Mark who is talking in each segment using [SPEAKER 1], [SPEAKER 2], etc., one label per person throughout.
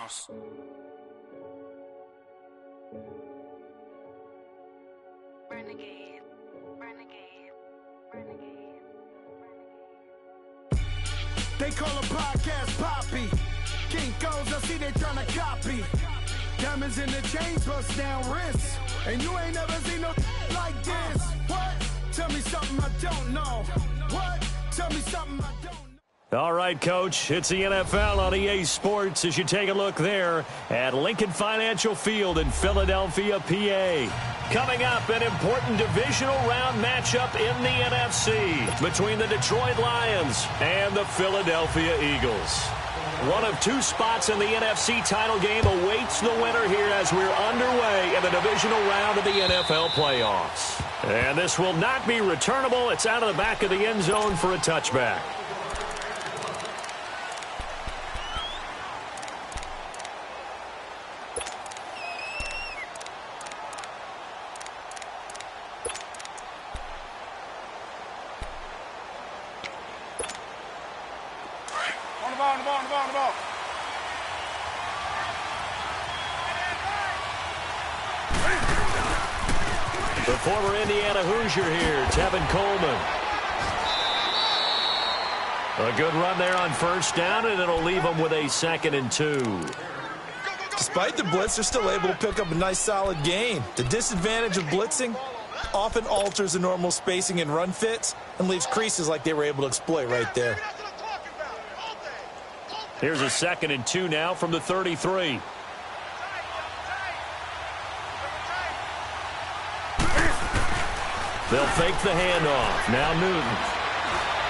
[SPEAKER 1] bounce.
[SPEAKER 2] Renegade, renegade, renegade, renegade.
[SPEAKER 3] They call a podcast Poppy. Kinkos, I see they tryna copy. Diamonds in the chains, bust down wrists. And you ain't never seen no like this. What? Tell me something I don't know. What? Tell me something I don't know.
[SPEAKER 4] All right, Coach, it's the NFL on EA Sports as you take a look there at Lincoln Financial Field in Philadelphia, PA. Coming up, an important divisional round matchup in the NFC between the Detroit Lions and the Philadelphia Eagles. One of two spots in the NFC title game awaits the winner here as we're underway in the divisional round of the NFL playoffs. And this will not be returnable. It's out of the back of the end zone for a touchback.
[SPEAKER 1] On the ball.
[SPEAKER 4] The former Indiana Hoosier here, Tevin Coleman. A good run there on first down, and it'll leave them with a 2nd and 2.
[SPEAKER 5] Despite the blitz, they're still able to pick up a nice solid gain. The disadvantage of blitzing often alters the normal spacing and run fits and leaves creases like they were able to exploit right there.
[SPEAKER 4] Here's a 2nd and 2 now from the 33. They'll fake the handoff. Now Newton.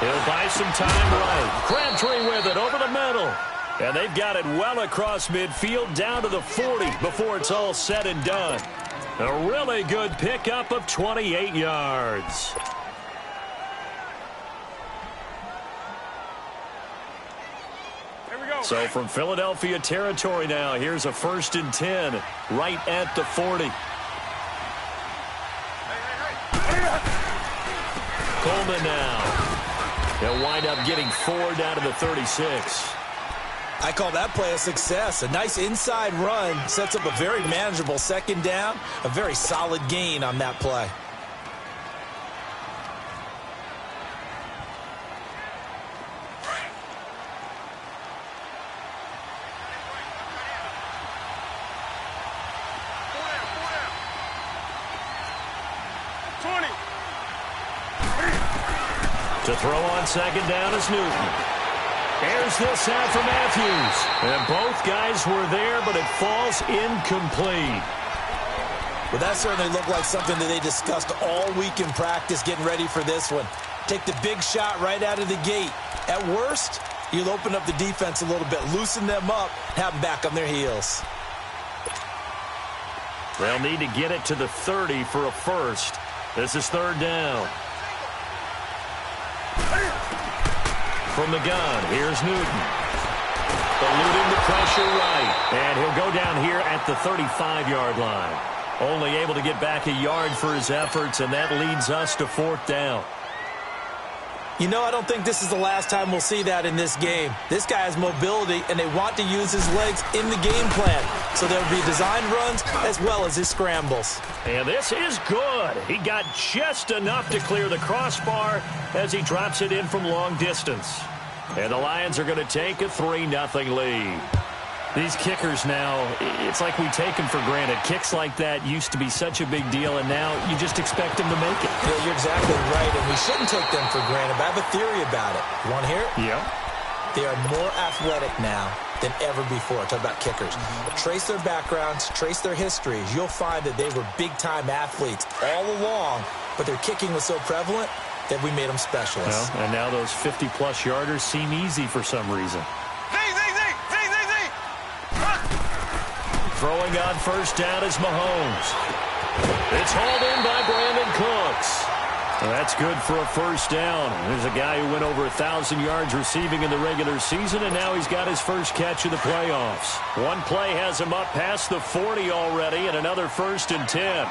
[SPEAKER 4] He'll buy some time right. Crabtree with it over the middle. And they've got it well across midfield down to the 40 before it's all said and done. A really good pickup of 28 yards. So from Philadelphia territory now, here's a 1st and 10 right at the 40. Coleman now. He'll wind up getting 4 down to the 36.
[SPEAKER 5] I call that play a success. A nice inside run sets up a very manageable 2nd down. A very solid gain on that play.
[SPEAKER 4] To throw on 2nd down is Newton. Here's this out for Matthews. And both guys were there, but it falls incomplete.
[SPEAKER 5] Well, that certainly looked like something that they discussed all week in practice getting ready for this one. Take the big shot right out of the gate. At worst, you'll open up the defense a little bit, loosen them up, have them back on their heels.
[SPEAKER 4] They'll need to get it to the 30 for a first. This is 3rd down. From the gun, here's Newton. Eluding the pressure right. And he'll go down here at the 35-yard line. Only able to get back a yard for his efforts, and that leads us to 4th down.
[SPEAKER 5] You know, I don't think this is the last time we'll see that in this game. This guy has mobility, and they want to use his legs in the game plan. So there will be designed runs as well as his scrambles.
[SPEAKER 4] And this is good. He got just enough to clear the crossbar as he drops it in from long distance. And the Lions are going to take a 3-0 lead. These kickers now, it's like we take them for granted. Kicks like that used to be such a big deal, and now you just expect them to make it.
[SPEAKER 5] Yeah, you're exactly right, and we shouldn't take them for granted. But I have a theory about it. You want to hear it?
[SPEAKER 4] Yeah.
[SPEAKER 5] They are more athletic now than ever before. Talk about kickers. Trace their backgrounds, trace their histories. You'll find that they were big-time athletes all along, but their kicking was so prevalent that we made them specialists.
[SPEAKER 4] Well, and now those 50-plus yarders seem easy for some reason. Throwing on first down is Mahomes. It's hauled in by Brandon Cooks. Well, that's good for a first down. There's a guy who went over 1,000 yards receiving in the regular season, and now he's got his first catch of the playoffs. One play has him up past the 40 already, and another 1st and 10.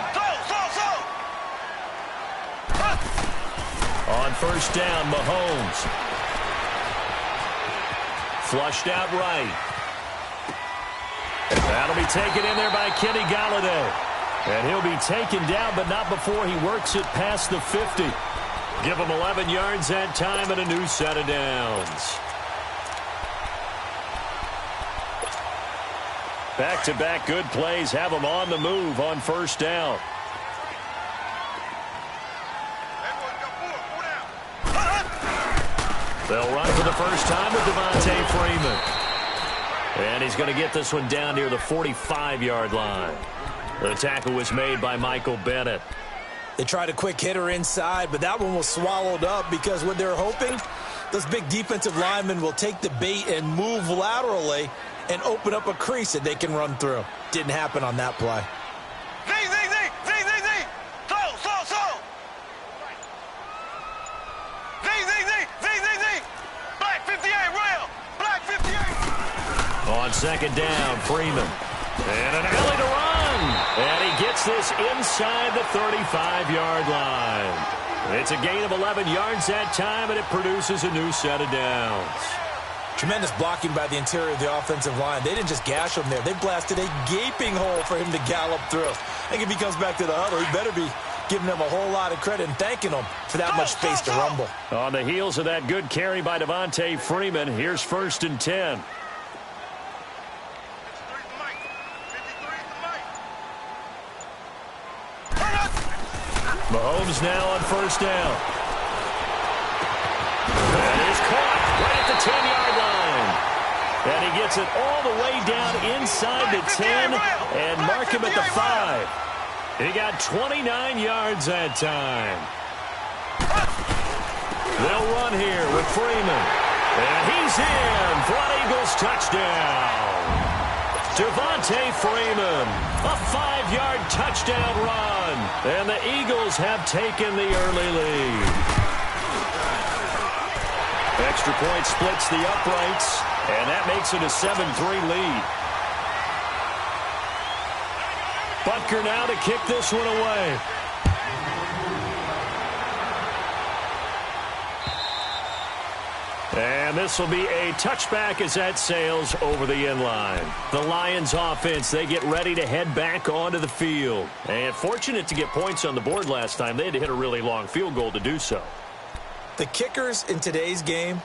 [SPEAKER 4] On first down, Mahomes. Flushed out right. That'll be taken in there by Kenny Galladay. And he'll be taken down, but not before he works it past the 50. Give him 11 yards that time and a new set of downs. Back-to-back good plays have them on the move on first down. They'll run for the first time with Devontae Freeman. And he's going to get this one down near the 45-yard line. The tackle was made by Michael Bennett.
[SPEAKER 5] They tried a quick hitter inside, but that one was swallowed up because what they're hoping, those big defensive linemen will take the bait and move laterally and open up a crease that they can run through. Didn't happen on that play.
[SPEAKER 1] Black 58, Rail. Black 58.
[SPEAKER 4] On second down, Freeman. And an alley to run. And he gets this inside the 35-yard line. It's a gain of 11 yards that time, and it produces a new set of downs.
[SPEAKER 5] Tremendous blocking by the interior of the offensive line. They didn't just gash him there. They blasted a gaping hole for him to gallop through. I think if he comes back to the huddle, he better be giving them a whole lot of credit and thanking them for that much space to rumble.
[SPEAKER 4] On the heels of that good carry by Devontae Freeman, here's 1st and 10. Mahomes now on first down. That is caught right at the 10-yard line. And he gets it all the way down inside the 10 and mark him at the 5. He got 29 yards that time. They'll run here with Freeman. And he's in for an Eagles touchdown. Devontae Freeman, a 5-yard touchdown run. And the Eagles have taken the early lead. Extra point splits the uprights, and that makes it a 7-3 lead. Butker now to kick this one away. And this will be a touchback as that sails over the end line. The Lions offense, they get ready to head back onto the field. And fortunate to get points on the board last time. They had to hit a really long field goal to do so.
[SPEAKER 5] The kickers in today's game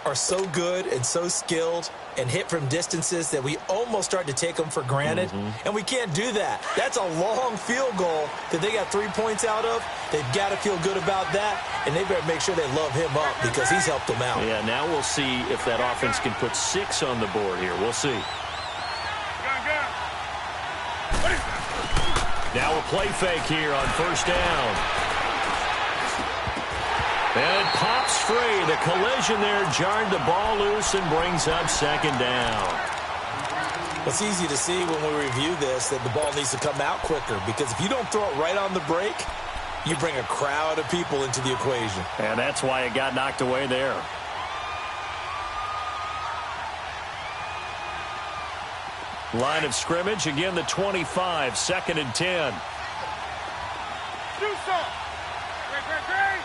[SPEAKER 5] are so good and so skilled and hit from distances that we almost start to take them for granted. And we can't do that. That's a long field goal that they got 3 points out of. They've got to feel good about that, and they better make sure they love him up because he's helped them out.
[SPEAKER 4] Yeah, now we'll see if that offense can put 6 on the board here. We'll see. Now a play fake here on first down. And it pops free. The collision there jarred the ball loose and brings up second down.
[SPEAKER 5] It's easy to see when we review this that the ball needs to come out quicker because if you don't throw it right on the break, you bring a crowd of people into the equation.
[SPEAKER 4] And that's why it got knocked away there. Line of scrimmage, again the 25, 2nd and 10.
[SPEAKER 1] Do some. Great.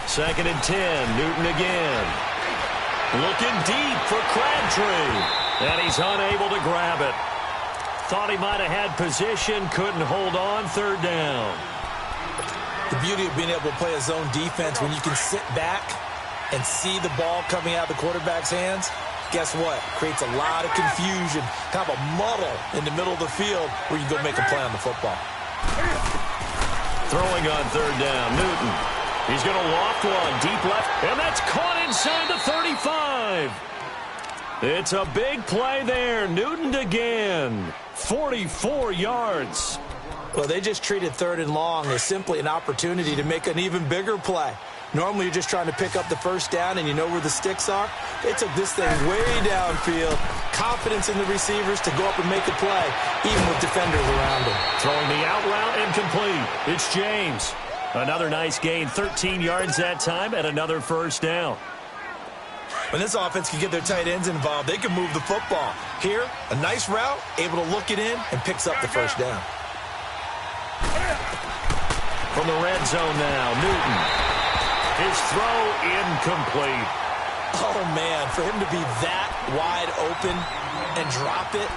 [SPEAKER 4] 2nd and 10, Newton again. Looking deep for Crabtree. And he's unable to grab it. Thought he might have had position, couldn't hold on, 3rd down.
[SPEAKER 5] The beauty of being able to play a zone defense when you can sit back and see the ball coming out of the quarterback's hands, guess what? Creates a lot of confusion, kind of a muddle in the middle of the field where you can go make a play on the football.
[SPEAKER 4] Throwing on 3rd down, Newton. He's going to loft one deep left, and that's caught inside the 35. It's a big play there. Newton again. 44 yards.
[SPEAKER 5] Well, they just treated 3rd and long as simply an opportunity to make an even bigger play. Normally, you're just trying to pick up the first down, and you know where the sticks are. They took this thing way downfield. Confidence in the receivers to go up and make a play, even with defenders around him.
[SPEAKER 4] Throwing the out route incomplete. It's James. Another nice gain, 13 yards that time, and another first down.
[SPEAKER 5] When this offense can get their tight ends involved, they can move the football. Here, a nice route, able to look it in, and picks up the first down.
[SPEAKER 4] From the red zone now, Newton. His throw incomplete.
[SPEAKER 5] Oh, man, for him to be that wide open and drop it.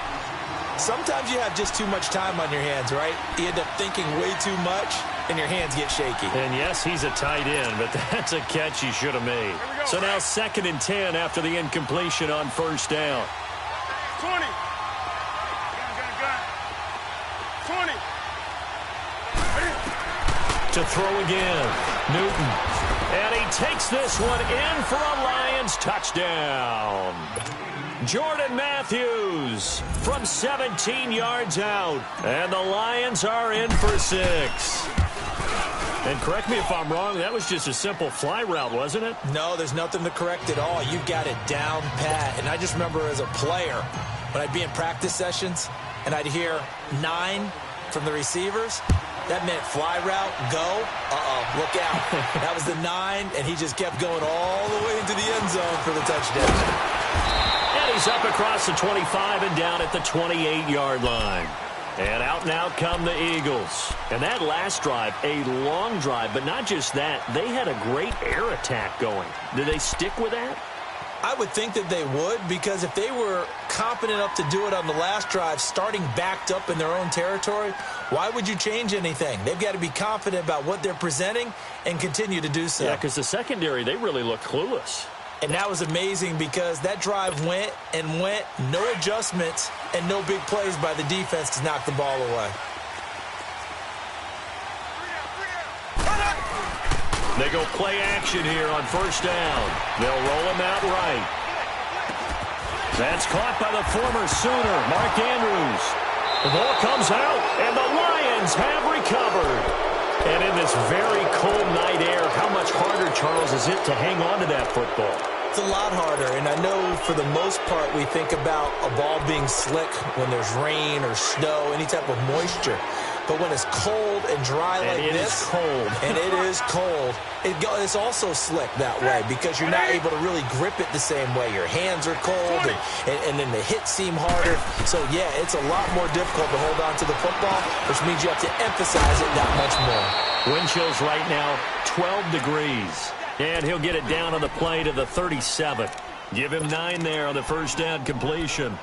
[SPEAKER 5] Sometimes you have just too much time on your hands, right? You end up thinking way too much, and your hands get shaky.
[SPEAKER 4] And yes, he's a tight end, but that's a catch he should have made. So now 2nd and 10 after the incompletion on first down.
[SPEAKER 1] 20. Gun. 20.
[SPEAKER 4] To throw again, Newton. And he takes this one in for a Lions touchdown. Jordan Matthews from 17 yards out. And the Lions are in for 6. And correct me if I'm wrong, that was just a simple fly route, wasn't it?
[SPEAKER 5] No, there's nothing to correct at all. You've got it down pat. And I just remember as a player, when I'd be in practice sessions, and I'd hear 9 from the receivers, that meant fly route, go, look out. That was the 9, and he just kept going all the way into the end zone for the touchdown.
[SPEAKER 4] And he's up across the 25 and down at the 28-yard line. And out now come the Eagles. And that last drive, a long drive, but not just that. They had a great air attack going. Did they stick with that?
[SPEAKER 5] I would think that they would, because if they were competent enough to do it on the last drive, starting backed up in their own territory, why would you change anything? They've got to be confident about what they're presenting and continue to do so.
[SPEAKER 4] Yeah, because the secondary, they really looked clueless.
[SPEAKER 5] And that was amazing because that drive went and went, no adjustments, and no big plays by the defense to knock the ball away.
[SPEAKER 4] They go play action here on first down. They'll roll him out right. That's caught by the former Sooner, Mark Andrews. The ball comes out, and the Lions have recovered. And in this very cold night air, how much harder, Charles, is it to hang on to that football?
[SPEAKER 5] It's a lot harder, and I know for the most part we think about a ball being slick when there's rain or snow, any type of moisture. But when it's cold and dry like this,
[SPEAKER 4] it is cold.
[SPEAKER 5] And it is cold, it's also slick that way because you're not able to really grip it the same way. Your hands are cold, and then the hits seem harder. So, yeah, it's a lot more difficult to hold on to the football, which means you have to emphasize it that much more.
[SPEAKER 4] Wind chills right now, 12 degrees. And he'll get it down on the play to the 37. Give him 9 there on the first down completion.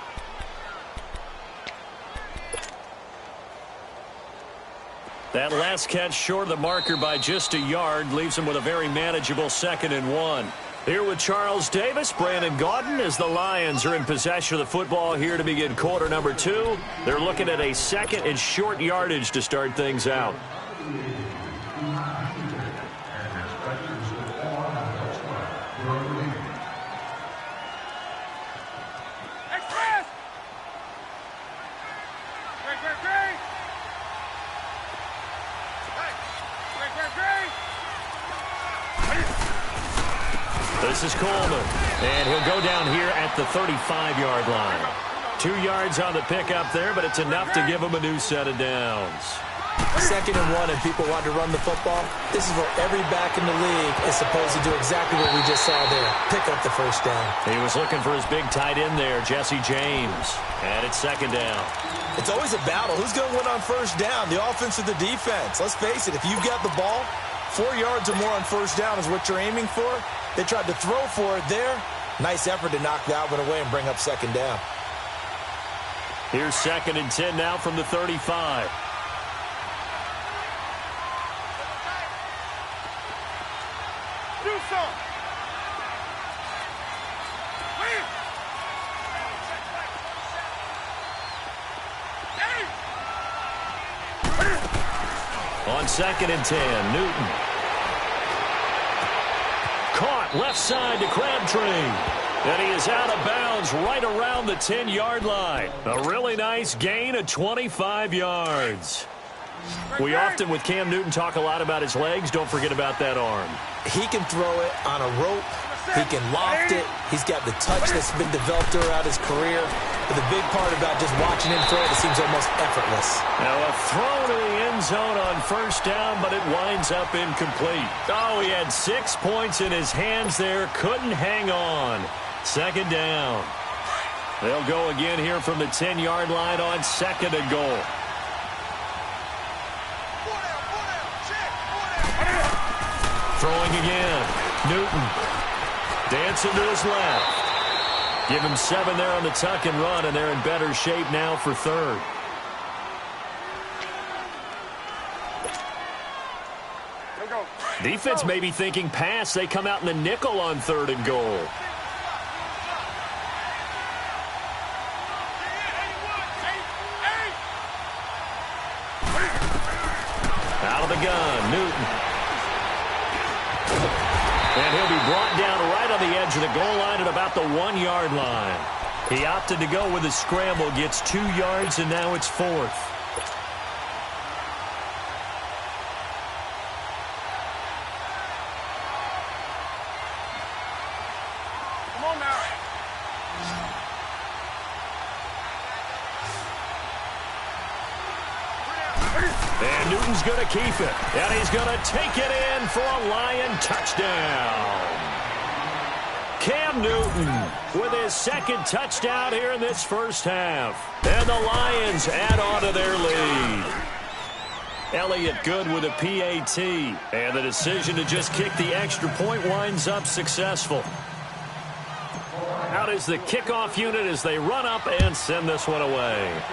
[SPEAKER 4] That last catch short of the marker by just a yard leaves him with a very manageable 2nd and 1. Here with Charles Davis, Brandon Gaudin, as the Lions are in possession of the football here to begin quarter number 2. They're looking at a 2nd and short yardage to start things out.
[SPEAKER 1] Express! Great.
[SPEAKER 4] This is Coleman, and he'll go down here at the 35-yard line. 2 yards on the pickup there, but it's enough to give him a new set of downs.
[SPEAKER 5] 2nd and 1, and people want to run the football. This is where every back in the league is supposed to do exactly what we just saw there, pick up the first down.
[SPEAKER 4] He was looking for his big tight end there, Jesse James, and it's 2nd down.
[SPEAKER 5] It's always a battle. Who's going to win on first down, the offense or the defense? Let's face it, if you've got the ball, 4 yards or more on first down is what you're aiming for. They tried to throw for it there. Nice effort to knock that one away and bring up 2nd down.
[SPEAKER 4] Here's 2nd and 10 now from the 35.
[SPEAKER 1] Do some.
[SPEAKER 4] On 2nd and 10, Newton. Caught left side to Crabtree. And he is out of bounds right around the 10-yard line. A really nice gain of 25 yards. We often, with Cam Newton, talk a lot about his legs. Don't forget about that arm.
[SPEAKER 5] He can throw it on a rope. He can loft it. He's got the touch that's been developed throughout his career. But the big part about just watching him throw it, it seems almost effortless.
[SPEAKER 4] Now a throw to the end zone on first down, but it winds up incomplete. Oh, he had 6 points in his hands there. Couldn't hang on. 2nd down. They'll go again here from the 10-yard line on 2nd and goal. Throwing again. Newton. Dancing to his left. Give him 7 there on the tuck and run, and they're in better shape now for third. Defense may be thinking pass. They come out in the nickel on 3rd and goal. Out of the gun, Newton. And he'll be brought down right on the edge of the goal line at about the 1-yard line. He opted to go with a scramble, gets 2 yards, and now it's 4th. And Newton's going to keep it. And he's going to take it in for a Lion touchdown. Cam Newton with his 2nd touchdown here in this first half. And the Lions add on to their lead. Elliott good with a PAT. And the decision to just kick the extra point winds up successful. Out is the kickoff unit as they run up and send this one away.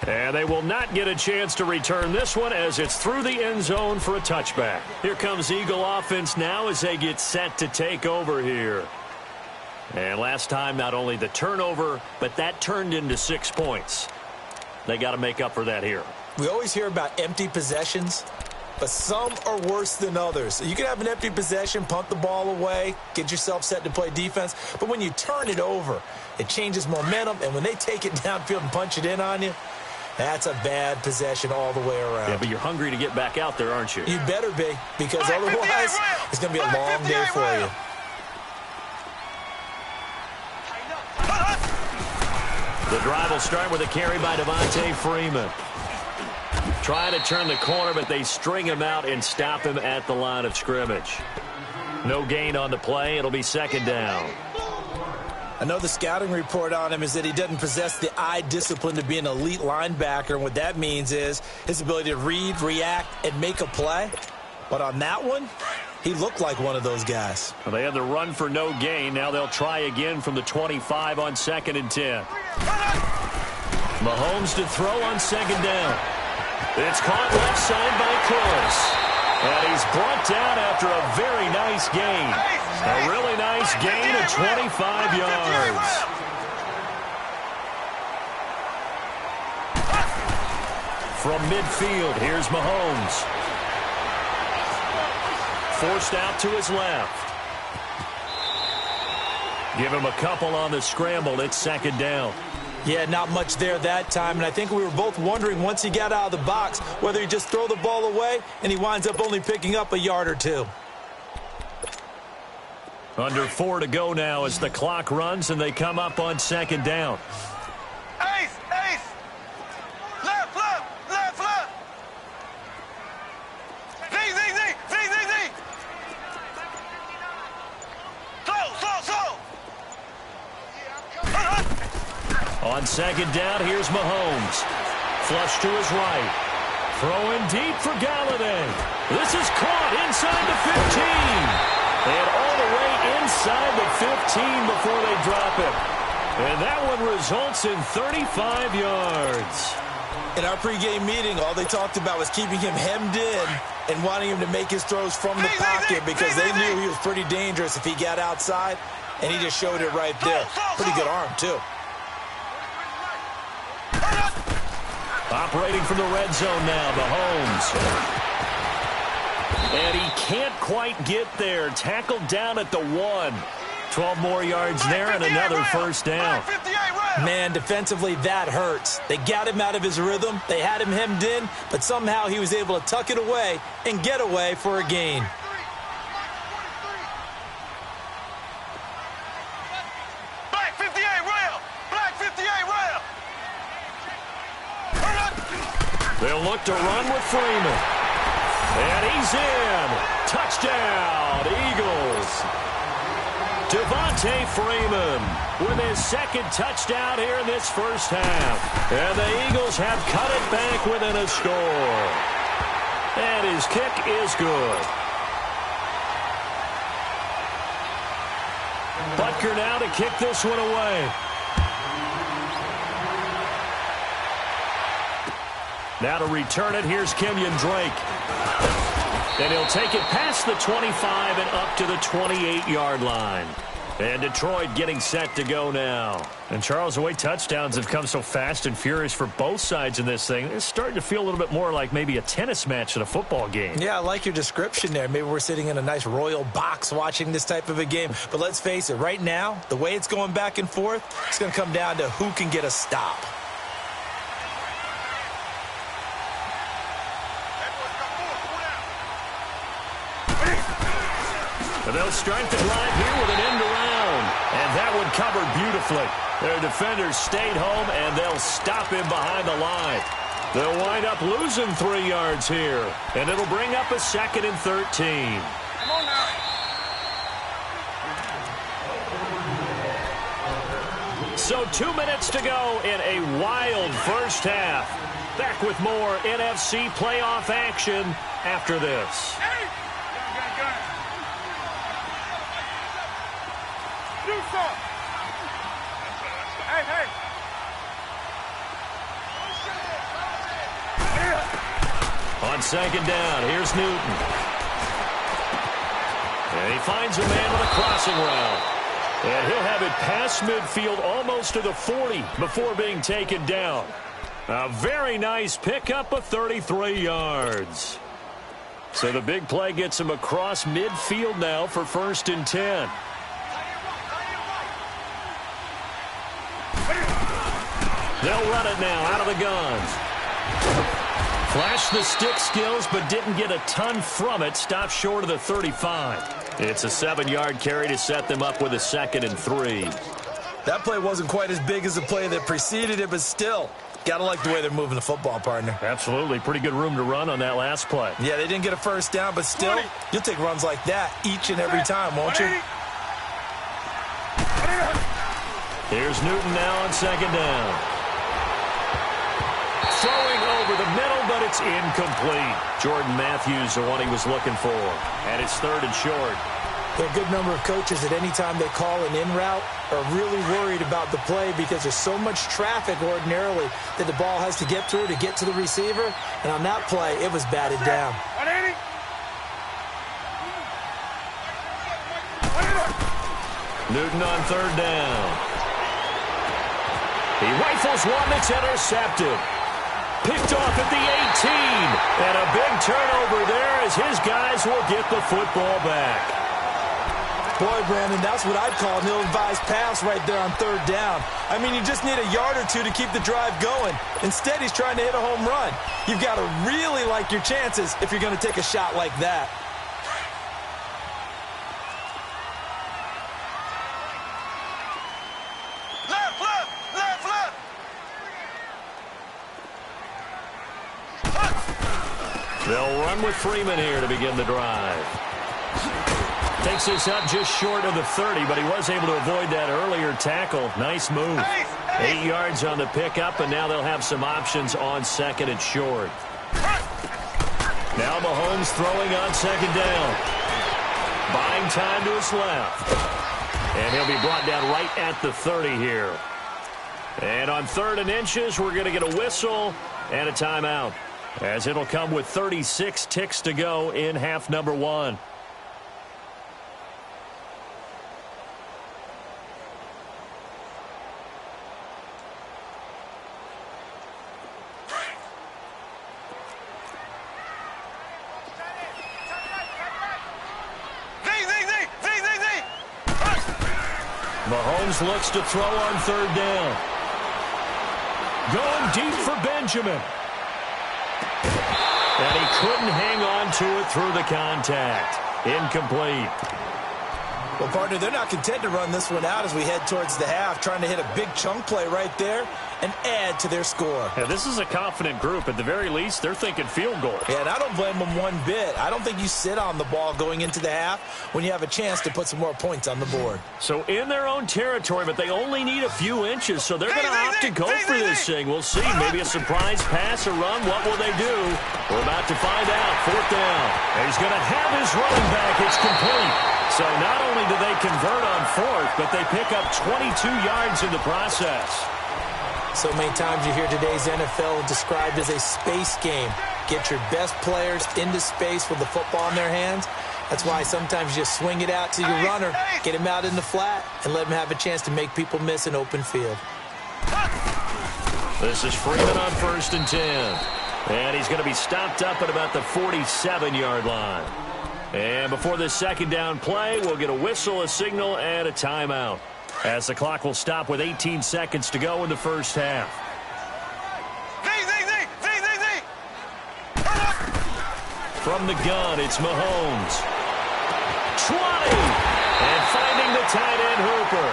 [SPEAKER 4] And they will not get a chance to return this one as it's through the end zone for a touchback. Here comes Eagle offense now as they get set to take over here. And last time, not only the turnover, but that turned into 6 points. They got to make up for that here.
[SPEAKER 5] We always hear about empty possessions, but some are worse than others. You can have an empty possession, punt the ball away, get yourself set to play defense, but when you turn it over, it changes momentum, and when they take it downfield and punch it in on you, that's a bad possession all the way around.
[SPEAKER 4] Yeah, but you're hungry to get back out there, aren't you?
[SPEAKER 5] You better be, because otherwise it's going to be a long day for you.
[SPEAKER 4] The drive will start with a carry by Devontae Freeman. Trying to turn the corner, but they string him out and stop him at the line of scrimmage. No gain on the play. It'll be 2nd down.
[SPEAKER 5] I know the scouting report on him is that he doesn't possess the eye discipline to be an elite linebacker, and what that means is his ability to read, react, and make a play. But on that one, he looked like one of those guys.
[SPEAKER 4] Well, they had the run for no gain. Now they'll try again from the 25 on 2nd and 10. Mahomes to throw on 2nd down. It's caught left side by Close. And he's brought down after a very nice gain. A really nice gain of 25 yards. From midfield, here's Mahomes. Forced out to his left. Give him a couple on the scramble. It's 2nd down.
[SPEAKER 5] Yeah, not much there that time, and I think we were both wondering once he got out of the box whether he just throw the ball away, and he winds up only picking up a yard or 2.
[SPEAKER 4] Under 4 to go now as the clock runs, and they come up on 2nd down.
[SPEAKER 1] Ace! Left! Z! Slow!
[SPEAKER 4] On 2nd down, here's Mahomes. Flush to his right. Throwing deep for Galladay. This is caught inside the 15. And all the way inside the 15 before they drop it. And that one results in 35 yards.
[SPEAKER 5] In our pregame meeting, all they talked about was keeping him hemmed in and wanting him to make his throws from the pocket because they knew he was pretty dangerous if he got outside, and he just showed it right there. Pretty good arm, too.
[SPEAKER 4] Operating from the red zone now, Mahomes. And he can't quite get there. Tackled down at the 1. 12 more yards there and another first down.
[SPEAKER 5] Man, defensively, that hurts. They got him out of his rhythm. They had him hemmed in, but somehow he was able to tuck it away and get away for a gain.
[SPEAKER 1] Black 58 rail!
[SPEAKER 4] They'll look to run with Freeman. And he's in. Touchdown, Eagles. Devontae Freeman with his 2nd touchdown here in this first half. And the Eagles have cut it back within a score. And his kick is good. Butker now to kick this one away. Now to return it, here's Kenyon Drake. And he'll take it past the 25 and up to the 28-yard line. And Detroit getting set to go now. And Charles, the way touchdowns have come so fast and furious for both sides in this thing, it's starting to feel a little bit more like maybe a tennis match than a football game.
[SPEAKER 5] Yeah, I like your description there. Maybe we're sitting in a nice royal box watching this type of a game. But let's face it, right now, the way it's going back and forth, it's going to come down to who can get a stop.
[SPEAKER 4] They'll strike the drive here with an end around. And that one covered beautifully. Their defenders stayed home, and they'll stop him behind the line. They'll wind up losing 3 yards here. And it'll bring up a 2nd and 13.
[SPEAKER 1] Come on now.
[SPEAKER 4] So 2 minutes to go in a wild first half. Back with more NFC playoff action after this. On 2nd down, here's Newton. And he finds a man with a crossing route. And he'll have it past midfield almost to the 40 before being taken down. A very nice pickup of 33 yards. So the big play gets him across midfield now for 1st and 10. They'll run it now out of the gun. Flashed the stick skills, but didn't get a ton from it. Stopped short of the 35. It's a 7-yard carry to set them up with a 2nd and 3.
[SPEAKER 5] That play wasn't quite as big as the play that preceded it, but still, gotta like the way they're moving the football, partner.
[SPEAKER 4] Absolutely. Pretty good room to run on that last play.
[SPEAKER 5] Yeah, they didn't get a first down, but still, you'll take runs like that each and every time, won't you?
[SPEAKER 4] Here's Newton now on 2nd down. Throwing over the middle, but it's incomplete. Jordan Matthews, the one he was looking for. And it's 3rd and short.
[SPEAKER 5] There are a good number of coaches at any time they call an in route are really worried about the play because there's so much traffic ordinarily that the ball has to get through to get to the receiver. And on that play, it was batted down.
[SPEAKER 4] Newton on 3rd down. He rifles one that's intercepted. Picked off at the 18. And a big turnover there as his guys will get the football back.
[SPEAKER 5] Boy, Brandon, that's what I'd call an ill-advised pass right there on 3rd down. I mean, you just need a yard or two to keep the drive going. Instead, he's trying to hit a home run. You've got to really like your chances if you're going to take a shot like that.
[SPEAKER 4] They'll run with Freeman here to begin the drive. Takes this up just short of the 30, but he was able to avoid that earlier tackle. Nice move. 8 yards on the pickup, and now they'll have some options on 2nd and short. Now Mahomes throwing on 2nd down. Buying time to his left. And he'll be brought down right at the 30 here. And on 3rd and inches, we're going to get a whistle and a timeout, as it'll come with 36 ticks to go in half number 1. Mahomes looks to throw on 3rd down. Going deep for Benjamin. And he couldn't hang on to it through the contact. Incomplete.
[SPEAKER 5] Well, partner, they're not content to run this one out as we head towards the half, trying to hit a big chunk play right there. and add to their score.
[SPEAKER 4] Yeah, this is a confident group. At the very least, they're thinking field goal.
[SPEAKER 5] Yeah, and I don't blame them one bit. I don't think you sit on the ball going into the half when you have a chance to put some more points on the board.
[SPEAKER 4] So in their own territory, but they only need a few inches, so they're going to opt to go for this thing. We'll see. Maybe a surprise pass or run. What will they do? We're about to find out. 4th down. And he's going to have his running back. It's complete. So not only do they convert on 4th, but they pick up 22 yards in the process.
[SPEAKER 5] So many times you hear today's NFL described as a space game. Get your best players into space with the football in their hands. That's why sometimes you just swing it out to your runner, get him out in the flat, and let him have a chance to make people miss an open field.
[SPEAKER 4] This is Freeman on 1st and 10. And he's going to be stopped up at about the 47-yard line. And before this 2nd down play, we'll get a whistle, a signal, and a timeout, as the clock will stop with 18 seconds to go in the first half. From the gun, it's Mahomes. 20! And finding the tight end Hooper.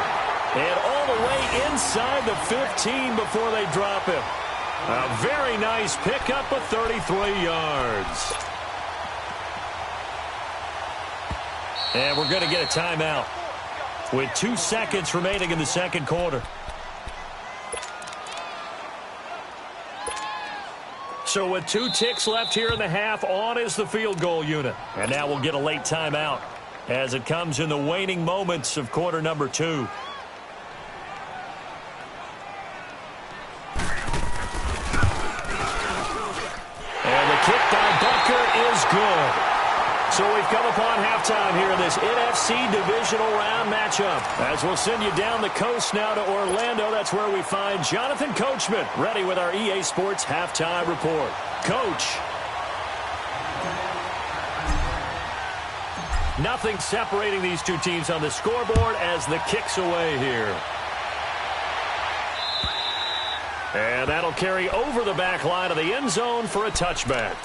[SPEAKER 4] And all the way inside the 15 before they drop him. A very nice pickup of 33 yards. And we're going to get a timeout with 2 seconds remaining in the 2nd quarter. So with 2 ticks left here in the half, on is the field goal unit. And now we'll get a late timeout as it comes in the waning moments of quarter number 2. And the kick by Bucker is good. So we've come upon halftime here in this NFC divisional round matchup. As we'll send you down the coast now to Orlando, that's where we find Jonathan Coachman ready with our EA Sports halftime report. Coach. Nothing separating these two teams on the scoreboard as the kick's away here. And that'll carry over the back line of the end zone for a touchback.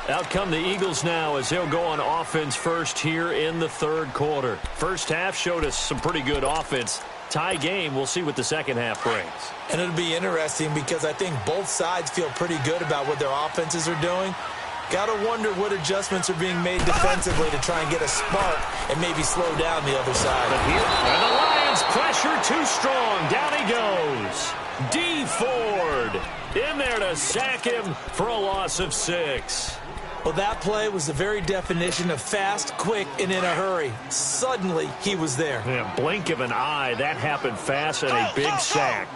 [SPEAKER 4] Out come the Eagles now as they'll go on offense first here in the 3rd quarter. First half showed us some pretty good offense. Tie game, we'll see what the 2nd half brings.
[SPEAKER 5] And it'll be interesting because I think both sides feel pretty good about what their offenses are doing. Got to wonder what adjustments are being made defensively to try and get a spark and maybe slow down the other side.
[SPEAKER 4] And the Lions pressure too strong. Down he goes. D. Ford in there to sack him for a loss of 6.
[SPEAKER 5] Well, that play was the very definition of fast, quick, and in a hurry. Suddenly, he was there.
[SPEAKER 4] Yeah, blink of an eye. That happened fast and a big sack.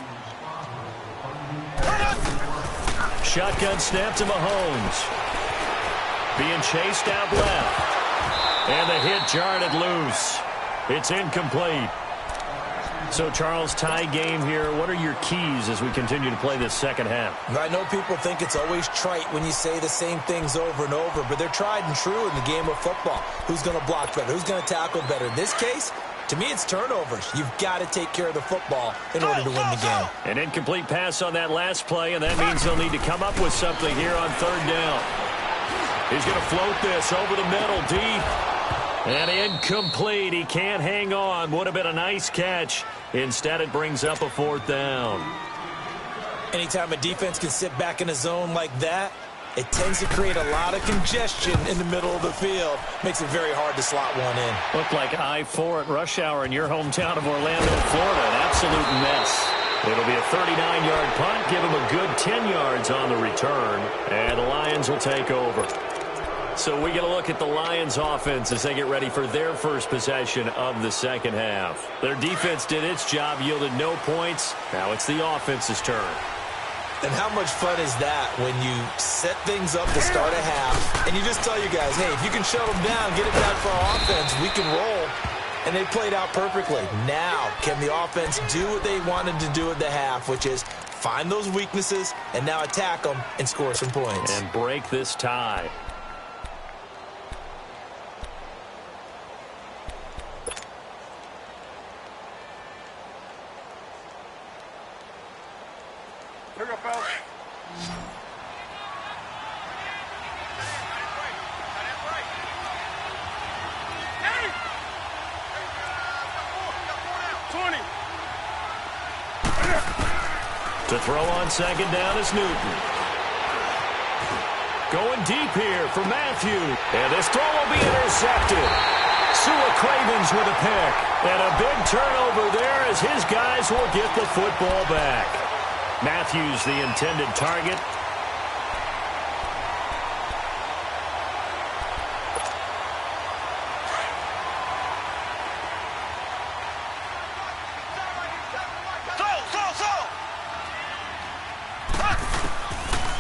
[SPEAKER 4] Shotgun snap to Mahomes. Being chased out left. And the hit jarred it loose. It's incomplete. So, Charles, tie game here. What are your keys as we continue to play this 2nd half?
[SPEAKER 5] I know people think it's always trite when you say the same things over and over, but they're tried and true in the game of football. Who's going to block better? Who's going to tackle better? In this case, to me, it's turnovers. You've got to take care of the football in order to win the game.
[SPEAKER 4] An incomplete pass on that last play, and that means they'll need to come up with something here on 3rd down. He's going to float this over the middle, deep. And incomplete. He can't hang on. Would have been a nice catch. Instead, it brings up a 4th down.
[SPEAKER 5] Anytime a defense can sit back in a zone like that, it tends to create a lot of congestion in the middle of the field. Makes it very hard to slot one in.
[SPEAKER 4] Looked like I-4 at rush hour in your hometown of Orlando, Florida. An absolute mess. It'll be a 39-yard punt. Give him a good 10 yards on the return. And the Lions will take over. So we get a look at the Lions offense as they get ready for their first possession of the 2nd half. Their defense did its job, yielded no points. Now it's the offense's turn.
[SPEAKER 5] And how much fun is that when you set things up to start a half and you just tell you guys, hey, if you can shut them down, get it back for our offense, we can roll. And they played out perfectly. Now, can the offense do what they wanted to do at the half, which is find those weaknesses and now attack them and score some points.
[SPEAKER 4] And break this tie.
[SPEAKER 1] Here we go, fellas.
[SPEAKER 4] To throw on second down is Newton. Going deep here for Matthew. And this throw will be intercepted. Sua Cravens with a pick. And a big turnover there as his guys will get the football back. Matthews the intended target.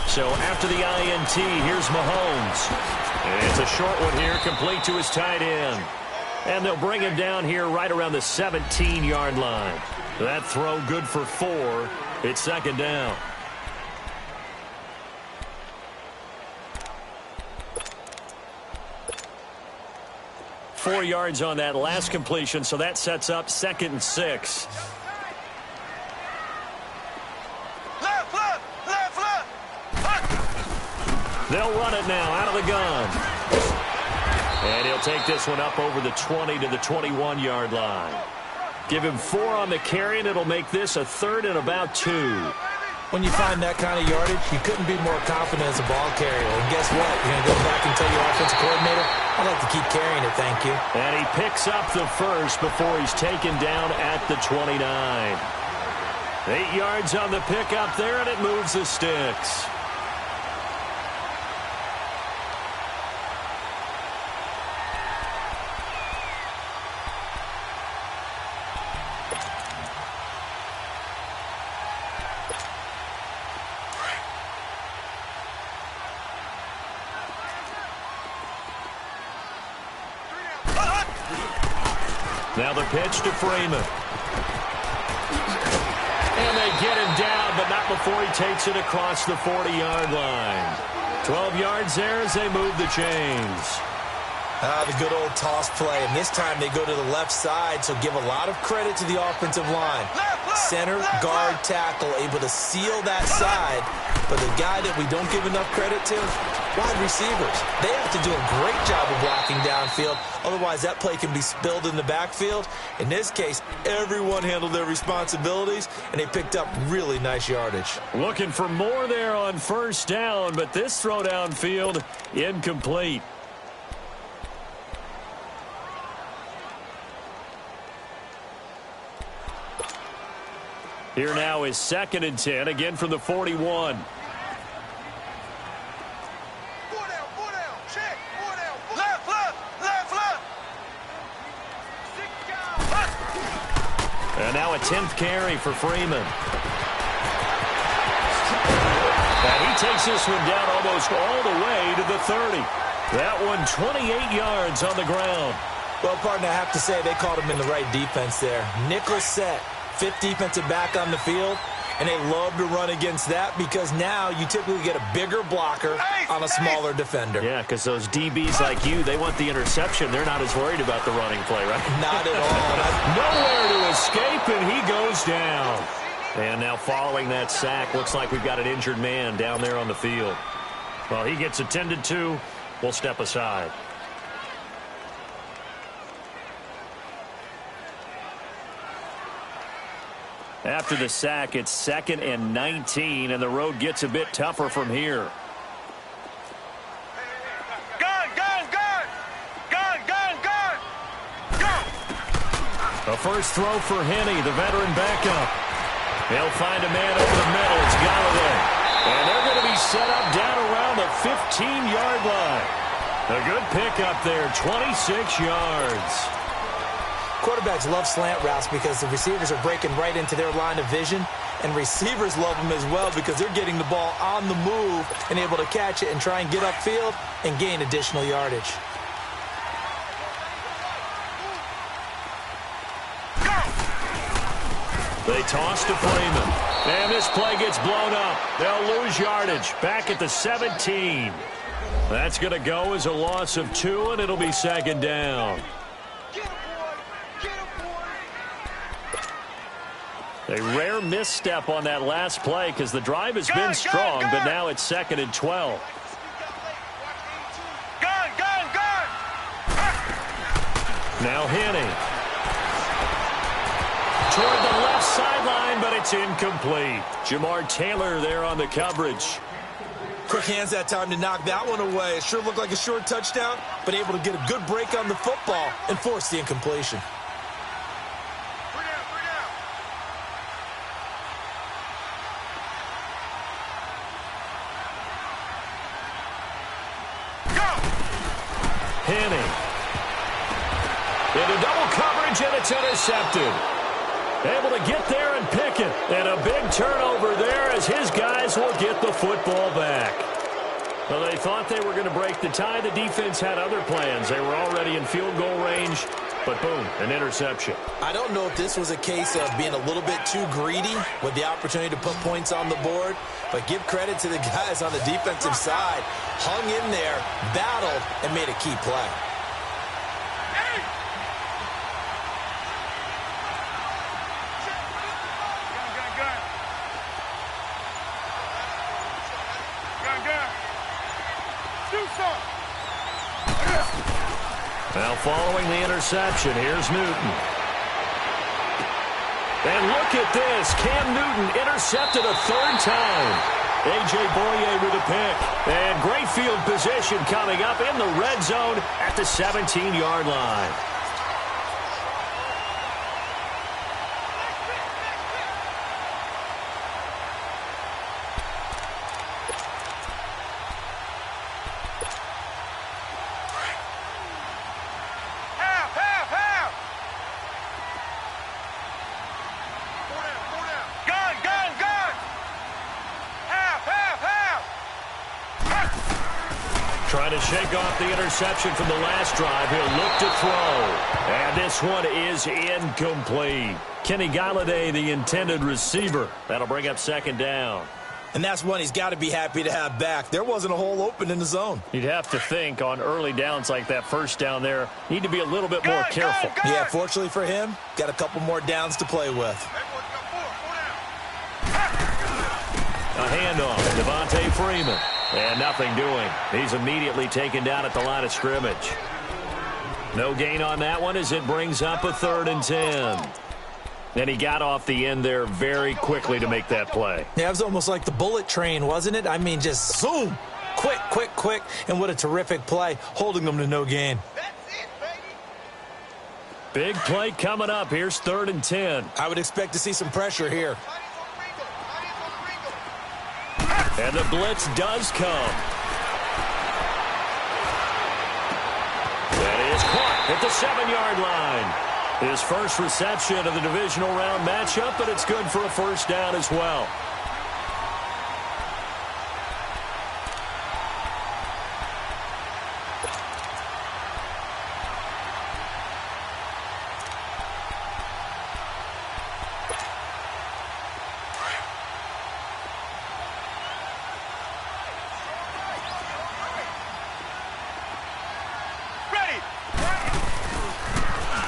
[SPEAKER 4] So after the INT, here's Mahomes. And it's a short one here, complete to his tight end. And they'll bring him down here right around the 17-yard line. That throw good for 4. It's second down. Four yards on that last completion, so that sets up 2nd and 6. They'll run it now out of the gun. And he'll take this one up over the 20 to the 21-yard line. Give him 4 on the carry, and it'll make this a 3rd and about 2.
[SPEAKER 5] When you find that kind of yardage, you couldn't be more confident as a ball carrier. And guess what? You're going to go back and tell your offensive coordinator, I'd like to keep carrying it, thank you.
[SPEAKER 4] And he picks up the first before he's taken down at the 29. 8 yards on the pickup there, and it moves the sticks. Now the pitch to Freeman. And they get him down, but not before he takes it across the 40-yard line. 12 yards there as they move the chains.
[SPEAKER 5] The good old toss play, and this time they go to the left side, so give a lot of credit to the offensive line. Center, guard, tackle, able to seal that side, but the guy that we don't give enough credit to, wide receivers. They have to do a great job of blocking downfield, otherwise that play can be spilled in the backfield. In this case, everyone handled their responsibilities, and they picked up really nice yardage.
[SPEAKER 4] Looking for more there on first down, but this throw downfield incomplete. Here now is 2nd and 10, again from the 41. And now a 10th carry for Freeman. And he takes this one down almost all the way to the 30. That one 28 yards on the ground.
[SPEAKER 5] Well, partner, I have to say they caught him in the right defense there. Nickel set. 5th defensive back on the field, and they love to run against that because now you typically get a bigger blocker on a smaller defender.
[SPEAKER 4] Yeah, because those DBs like you, they want the interception. They're not as worried about the running play, right?
[SPEAKER 5] Not at all.
[SPEAKER 4] Nowhere to escape, and he goes down. And now following that sack, looks like we've got an injured man down there on the field. Well, he gets attended to. We'll step aside. After the sack, it's 2nd and 19, and the road gets a bit tougher from here.
[SPEAKER 1] Gun! Go!
[SPEAKER 4] A first throw for Henney, the veteran backup. They'll find a man over the middle. It's Golladay. And they're going to be set up down around the 15-yard line. A good pickup there, 26 yards.
[SPEAKER 5] Quarterbacks love slant routes because the receivers are breaking right into their line of vision, and receivers love them as well because they're getting the ball on the move and able to catch it and try and get upfield and gain additional yardage.
[SPEAKER 4] They toss to Freeman. And this play gets blown up. They'll lose yardage back at the 17. That's going to go as a loss of 2, and it'll be 2nd down. A rare misstep on that last play because the drive has been strong, but now it's 2nd and 12. Now Henney. Toward the left left sideline, but it's incomplete. Jamar Taylor there on the coverage.
[SPEAKER 5] Quick hands that time to knock that one away. It sure looked like a short touchdown, but able to get a good break on the football and force the incompletion.
[SPEAKER 4] Henning. Into double coverage, and it's intercepted. Able to get there and pick it. And a big turnover there as his guys will get the football back. Well, they thought they were going to break the tie. The defense had other plans. They were already in field goal range, but boom, an interception.
[SPEAKER 5] I don't know if this was a case of being a little bit too greedy with the opportunity to put points on the board, but give credit to the guys on the defensive side. Hung in there, battled, and made a key play.
[SPEAKER 4] Now following the interception, here's Newton. And look at this. Cam Newton intercepted a third time. A.J. Boye with a pick. And great field position coming up in the red zone at the 17-yard line. Trying to shake off the interception from the last drive. He'll look to throw. And this one is incomplete. Kenny Galladay, the intended receiver. That'll bring up second down.
[SPEAKER 5] And that's one he's got to be happy to have back. There wasn't a hole open in the zone.
[SPEAKER 4] You'd have to think on early downs like that first down there, need to be a little bit more careful.
[SPEAKER 5] Yeah, fortunately for him, got a couple more downs to play with.
[SPEAKER 4] A handoff, Devontae Freeman. And nothing doing. He's immediately taken down at the line of scrimmage. No gain on that one as it brings up a 3rd and 10. And he got off the end there very quickly to make that play.
[SPEAKER 5] Yeah, it was almost like the bullet train, wasn't it? I mean, just zoom. Quick, quick, quick. And what a terrific play, holding them to no gain.
[SPEAKER 4] Big play coming up. Here's 3rd and 10.
[SPEAKER 5] I would expect to see some pressure here.
[SPEAKER 4] And the blitz does come. That is caught at the 7-yard line. His first reception of the divisional round matchup, but it's good for a first down as well.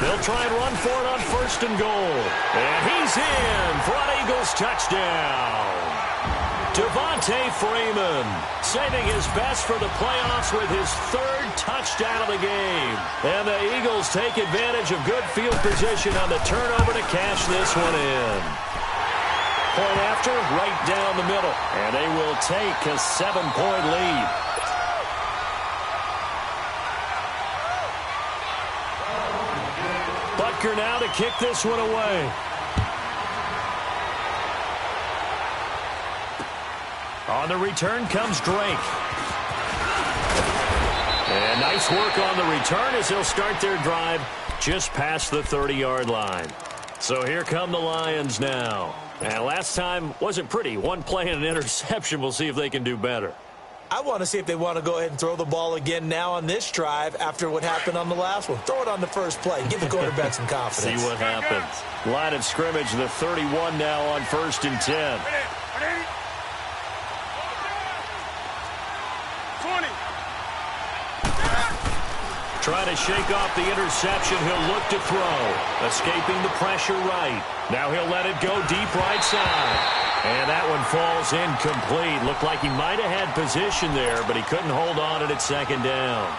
[SPEAKER 4] They'll try and run for it on 1st and goal. And he's in for an Eagles touchdown. Devontae Freeman saving his best for the playoffs with his 3rd touchdown of the game. And the Eagles take advantage of good field position on the turnover to cash this one in. Point after, right down the middle. And they will take a 7-point lead. Butker now to kick this one away. On the return comes Drake. And nice work on the return as they'll start their drive just past the 30-yard line. So here come the Lions now. And last time wasn't pretty. One play and an interception. We'll see if they can do better.
[SPEAKER 5] I want to see if they want to go ahead and throw the ball again now on this drive after what happened on the last one. Throw it on the first play. Give the quarterback some confidence.
[SPEAKER 4] See what happens. Line of scrimmage, the 31 now on 1st and 10.
[SPEAKER 1] 20.
[SPEAKER 4] Trying to shake off the interception. He'll look to throw. Escaping the pressure right. Now he'll let it go deep right side. And that one falls incomplete. Looked like he might have had position there, but he couldn't hold on at 2nd down.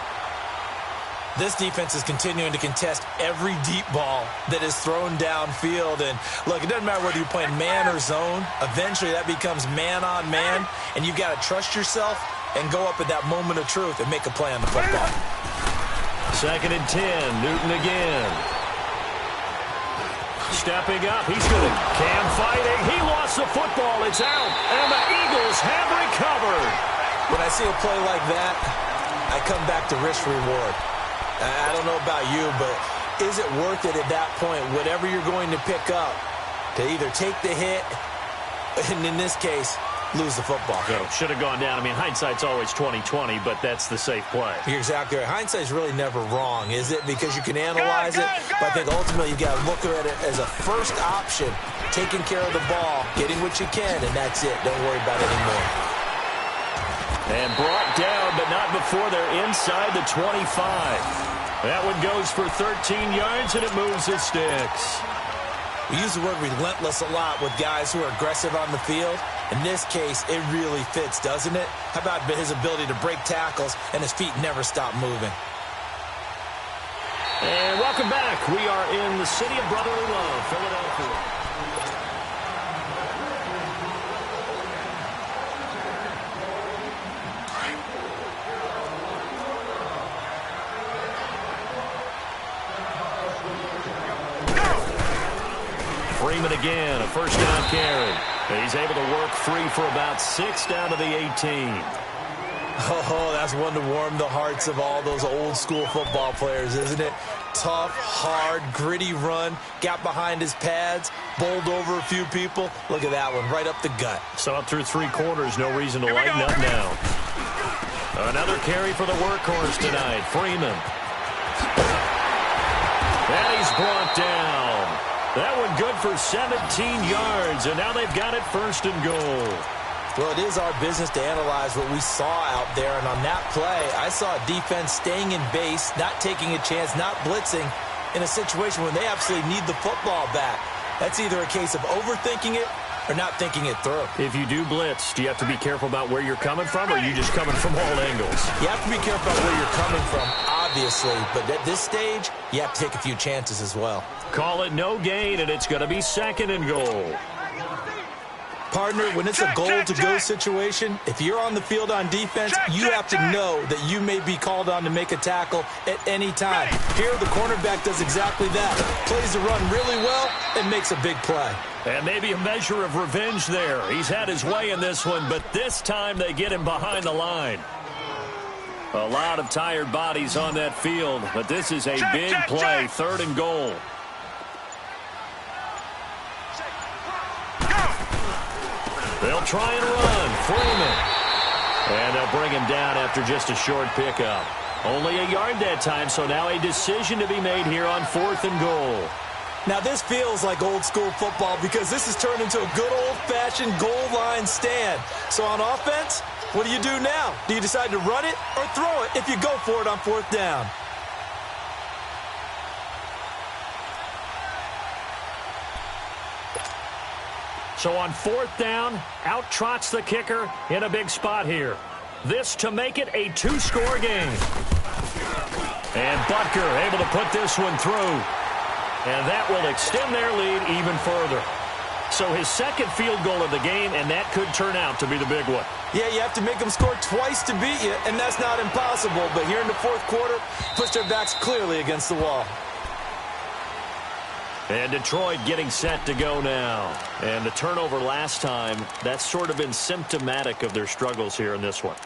[SPEAKER 5] This defense is continuing to contest every deep ball that is thrown downfield. And, look, it doesn't matter whether you're playing man or zone. Eventually, that becomes man-on-man, and you've got to trust yourself and go up at that moment of truth and make a play on the football.
[SPEAKER 4] 2nd and 10, Newton again. Stepping up, he's going to Cam fighting. He lost the football. It's out, and the Eagles have recovered.
[SPEAKER 5] When I see a play like that, I come back to risk-reward. I don't know about you, but is it worth it at that point, whatever you're going to pick up, to either take the hit, and in this case, lose the football?
[SPEAKER 4] So, should have gone down. I mean, hindsight's always 20/20, but that's the safe play.
[SPEAKER 5] You're exactly right. Hindsight's really never wrong, is it? Because you can analyze it, but I think ultimately you got to look at it as a first option, taking care of the ball, getting what you can, and that's it. Don't worry about it anymore.
[SPEAKER 4] And brought down, but not before they're inside the 25. That one goes for 13 yards, and it moves the sticks.
[SPEAKER 5] We use the word relentless a lot with guys who are aggressive on the field. In this case, it really fits, doesn't it? How about his ability to break tackles and his feet never stop moving?
[SPEAKER 4] And welcome back. We are in the city of brotherly love, Philadelphia. Freeman again, a first down carry. He's able to work free for about 6 down to the 18.
[SPEAKER 5] Oh, that's one to warm the hearts of all those old school football players, isn't it? Tough, hard, gritty run, got behind his pads, bowled over a few people. Look at that one, right up the gut.
[SPEAKER 4] So up through 3 quarters, no reason to lighten up now. Another carry for the workhorse tonight, Freeman. And he's brought down. That one good for 17 yards, and now they've got it 1st and goal.
[SPEAKER 5] Well, it is our business to analyze what we saw out there, and on that play, I saw a defense staying in base, not taking a chance, not blitzing, in a situation where they absolutely need the football back. That's either a case of overthinking it or not thinking it through.
[SPEAKER 4] If you do blitz, do you have to be careful about where you're coming from, or are you just coming from all angles?
[SPEAKER 5] You have to be careful about where you're coming from, obviously, but at this stage, you have to take a few chances as well.
[SPEAKER 4] Call it no gain, and it's going to be 2nd and goal.
[SPEAKER 5] Partner, when it's a goal-to-go situation, if you're on the field on defense, you have to know that you may be called on to make a tackle at any time. Here, the cornerback does exactly that. Plays the run really well and makes a big play.
[SPEAKER 4] And maybe a measure of revenge there. He's had his way in this one, but this time they get him behind the line. A lot of tired bodies on that field, but this is a big play, 3rd and goal. They'll try and run. Freeman. And they'll bring him down after just a short pickup. Only a yard that time, so now a decision to be made here on 4th and goal.
[SPEAKER 5] Now, this feels like old school football because this has turned into a good old-fashioned goal line stand. So on offense, what do you do now? Do you decide to run it or throw it if you go for it on 4th down?
[SPEAKER 4] So on 4th down, out trots the kicker in a big spot here. This to make it a 2-score game. And Butker able to put this one through. And that will extend their lead even further. So his 2nd field goal of the game, and that could turn out to be the big one.
[SPEAKER 5] Yeah, you have to make them score twice to beat you, and that's not impossible. But here in the 4th quarter, push their backs clearly against the wall.
[SPEAKER 4] And Detroit getting set to go now. And the turnover last time, that's sort of been symptomatic of their struggles here in this one.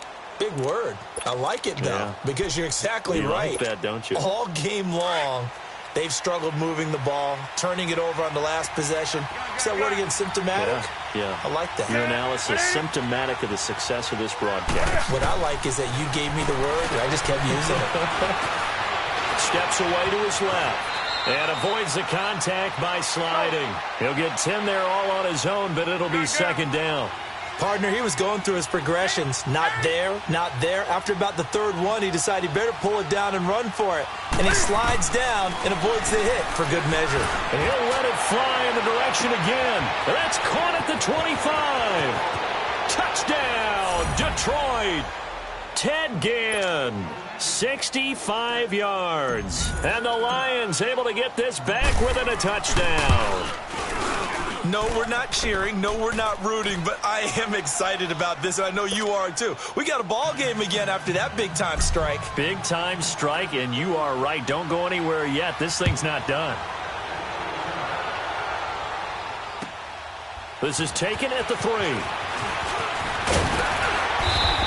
[SPEAKER 5] Big word. I like it, though, because you're exactly right.
[SPEAKER 4] You like that, don't you?
[SPEAKER 5] All game long, they've struggled moving the ball, turning it over on the last possession. Is that word again, symptomatic?
[SPEAKER 4] Yeah.
[SPEAKER 5] I like that.
[SPEAKER 4] Your analysis, symptomatic of the success of this broadcast.
[SPEAKER 5] What I like is that you gave me the word, and I just kept using it.
[SPEAKER 4] Steps away to his left. And avoids the contact by sliding. He'll get 10 there all on his own, but it'll be 2nd down.
[SPEAKER 5] Partner, he was going through his progressions. Not there, not there. After about the 3rd one, he decided he better pull it down and run for it. And he slides down and avoids the hit for good measure.
[SPEAKER 4] And he'll let it fly in the direction again. That's caught at the 25. Touchdown, Detroit. Ted Ginn, 65 yards. And the Lions able to get this back within a touchdown.
[SPEAKER 5] No, we're not cheering. No, we're not rooting, but I am excited about this, and I know you are too. We got a ball game again after that big-time strike.
[SPEAKER 4] Big-time strike, and you are right. Don't go anywhere yet. This thing's not done. This is taken at the 3.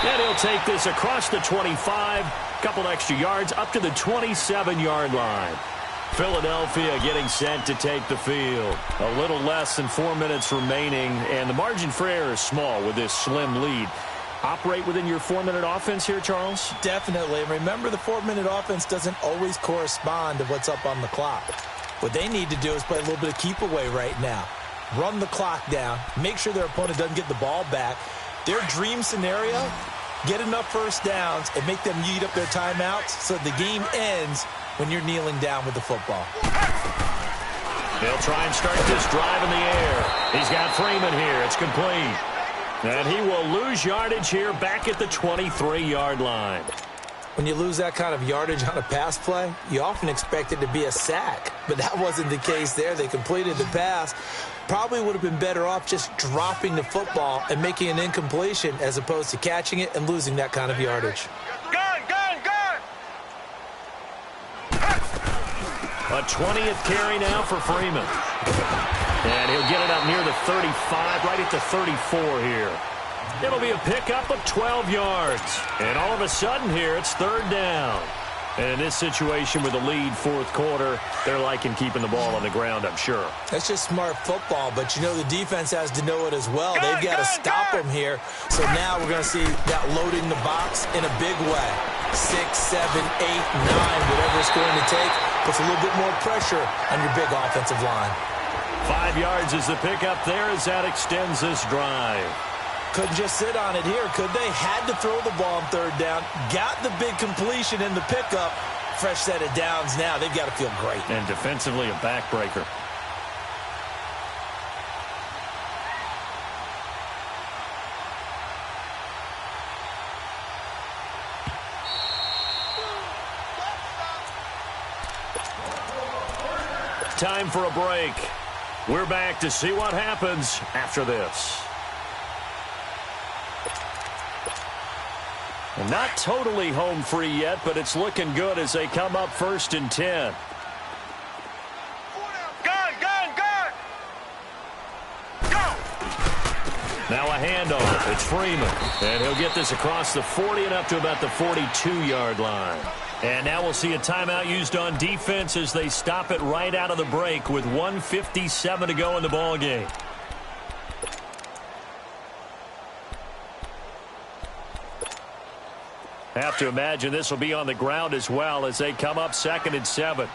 [SPEAKER 4] And he'll take this across the 25. Couple extra yards up to the 27-yard line. Philadelphia getting set to take the field. A little less than 4 minutes remaining, and the margin for error is small with this slim lead. Operate within your 4-minute offense here, Charles?
[SPEAKER 5] Definitely. And remember, the 4-minute offense doesn't always correspond to what's up on the clock. What they need to do is play a little bit of keep away right now. Run the clock down. Make sure their opponent doesn't get the ball back. Their dream scenario, get enough first downs and make them eat up their timeouts so the game ends when you're kneeling down with the football.
[SPEAKER 4] They'll try and start this drive in the air. He's got Freeman here. It's complete. And he will lose yardage here back at the 23-yard line.
[SPEAKER 5] When you lose that kind of yardage on a pass play, you often expect it to be a sack. But that wasn't the case there. They completed the pass. Probably would have been better off just dropping the football and making an incompletion as opposed to catching it and losing that kind of yardage.
[SPEAKER 4] A 20th carry now for Freeman. And he'll get it up near the 35, right at the 34 here. It'll be a pickup of 12 yards. And all of a sudden here, it's 3rd down. And in this situation with the lead 4th quarter, they're liking keeping the ball on the ground, I'm sure.
[SPEAKER 5] That's just smart football, but you know the defense has to know it as well. They've got to stop them here. So now we're going to see that loading the box in a big way. 6, 7, 8, 9, whatever it's going to take, puts a little bit more pressure on your big offensive line.
[SPEAKER 4] 5 yards is the pickup there as that extends this drive.
[SPEAKER 5] Couldn't just sit on it here, could they? Had to throw the ball on 3rd down. Got the big completion in the pickup. Fresh set of downs now. They've got to feel great.
[SPEAKER 4] And defensively, a backbreaker. Time for a break. We're back to see what happens after this. And not totally home free yet, but it's looking good as they come up 1st and 10.
[SPEAKER 1] Go!
[SPEAKER 4] Now a handoff. It's Freeman. And he'll get this across the 40 and up to about the 42-yard line. And now we'll see a timeout used on defense as they stop it right out of the break with 1:57 to go in the ballgame. Have to imagine this will be on the ground as well as they come up 2nd and 7.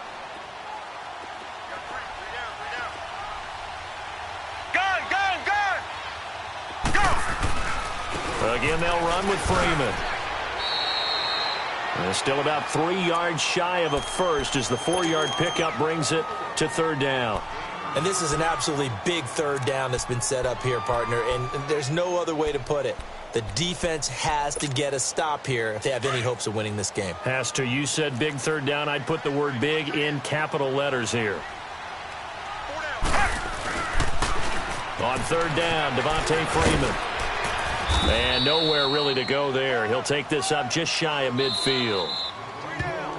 [SPEAKER 4] Again, they'll run with Freeman. And still about 3 yards shy of a first as the 4-yard pickup brings it to 3rd down.
[SPEAKER 5] And this is an absolutely big 3rd down that's been set up here, partner, and there's no other way to put it. The defense has to get a stop here if they have any hopes of winning this game.
[SPEAKER 4] Has to. You said big 3rd down. I'd put the word big in capital letters here. On 3rd down, Devontae Freeman. And nowhere really to go there. He'll take this up just shy of midfield.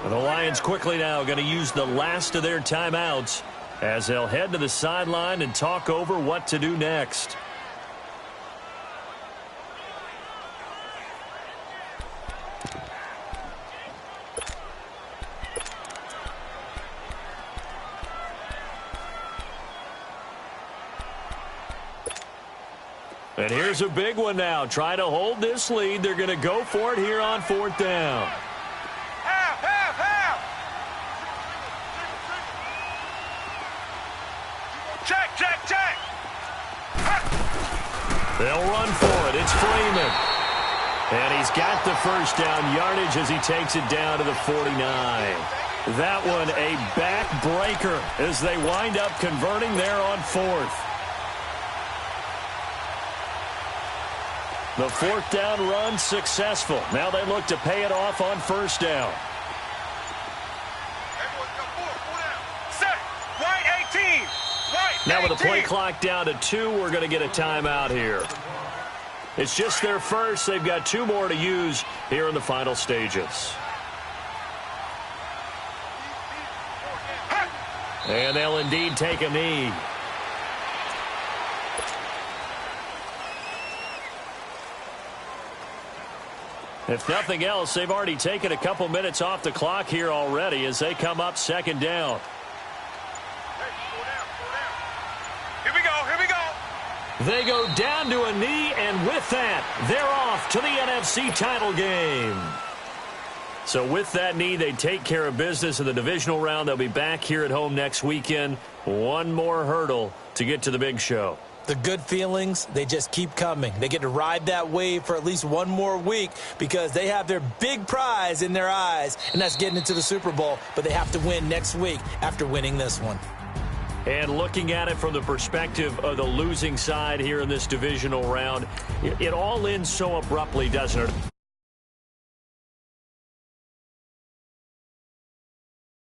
[SPEAKER 4] And the Lions quickly now going to use the last of their timeouts as they'll head to the sideline and talk over what to do next. And here's a big one now. Trying to hold this lead. They're going to go for it here on 4th down.
[SPEAKER 1] Half! Check!
[SPEAKER 4] They'll run for it. It's Freeman. And he's got the first down yardage as he takes it down to the 49. That one a backbreaker as they wind up converting there on 4th. The fourth down run successful. Now they look to pay it off on first down.
[SPEAKER 1] Set. White 18. White 18.
[SPEAKER 4] Now with the play clock down to 2, we're going to get a timeout here. It's just their first. They've got 2 more to use here in the final stages. And they'll indeed take a knee. If nothing else, they've already taken a couple minutes off the clock here already as they come up second down.
[SPEAKER 1] Here we go. Here we go.
[SPEAKER 4] They go down to a knee, and with that, they're off to the NFC title game. So with that knee, they take care of business in the divisional round. They'll be back here at home next weekend. One more hurdle to get to the big show.
[SPEAKER 5] The good feelings, they just keep coming. They get to ride that wave for at least one more week because they have their big prize in their eyes, and that's getting into the Super Bowl. But they have to win next week after winning this one.
[SPEAKER 4] And looking at it from the perspective of the losing side here in this divisional round, it all ends so abruptly, doesn't it?